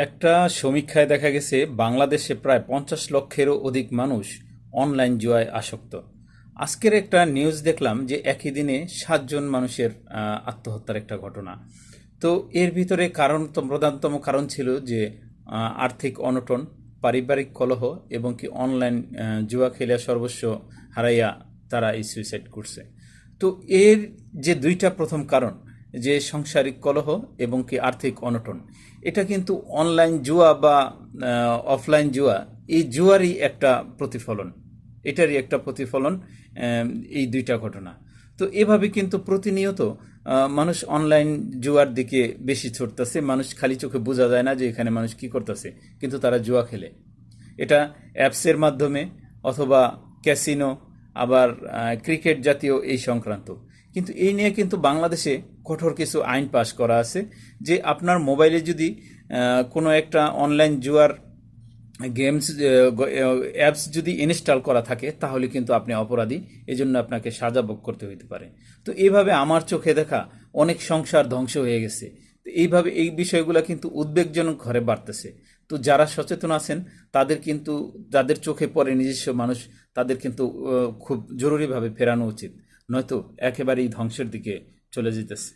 একটা সমীক্ষায় দেখা গেছে বাংলাদেশে প্রায় 50 লক্ষেরও অধিক মানুষ অনলাইন জুয়ায় আসক্ত। আজকের একটা নিউজ দেখলাম যে একই দিনে 7 জন মানুষের আত্মহত্যার একটা ঘটনা। তো এর ভিতরে প্রধানতম কারণ ছিল যে আর্থিক অনটন, পারিবারিক কলহ এবং কি অনলাইন জুয়া খেলে সর্বস্ব হারাইয়া তারা এই সুইসাইড করছে। তো এর যে দুইটা প্রথম কারণ, যে সাংসারিক কলহ এবং কি আর্থিক অনটন, এটা কিন্তু অনলাইন জুয়া বা অফলাইন জুয়া, এই জুয়ারই একটা প্রতিফলন, এটারই একটা প্রতিফলন এই দুইটা ঘটনা। তো এভাবে কিন্তু প্রতিনিয়ত মানুষ অনলাইন জুয়ার দিকে বেশি ছুটতেছে। মানুষ খালি চোখে বোঝা যায় না যে এখানে মানুষ কি করতেছে, কিন্তু তারা জুয়া খেলে। এটা অ্যাপসের মাধ্যমে অথবা ক্যাসিনো, আবার ক্রিকেট জাতীয় এই সংক্রান্ত। কিন্তু এই নিয়ে কিন্তু বাংলাদেশে কঠোর কিছু আইন পাশ করা আছে, যে আপনার মোবাইলে যদি কোনো একটা অনলাইন জুয়ার গেমস অ্যাপস যদি ইনস্টল করা থাকে, তাহলে কিন্তু আপনি অপরাধী, এজন্য আপনাকে সাজা ভোগ করতে হইতে পারে। তো এইভাবে আমার চোখে দেখা অনেক সংসার ধ্বংস হয়ে গেছে। তো এইভাবে এই বিষয়গুলো কিন্তু উদ্বেগজনক ঘরে বাড়তেছে। তো যারা সচেতন আছেন, তাদের কিন্তু, যাদের চোখে পড়ে নিজস্ব মানুষ, তাদের কিন্তু খুব জরুরিভাবে ফেরানো উচিত, নয়তো একেবারেই ধ্বংসের দিকে চলে যেতেছে।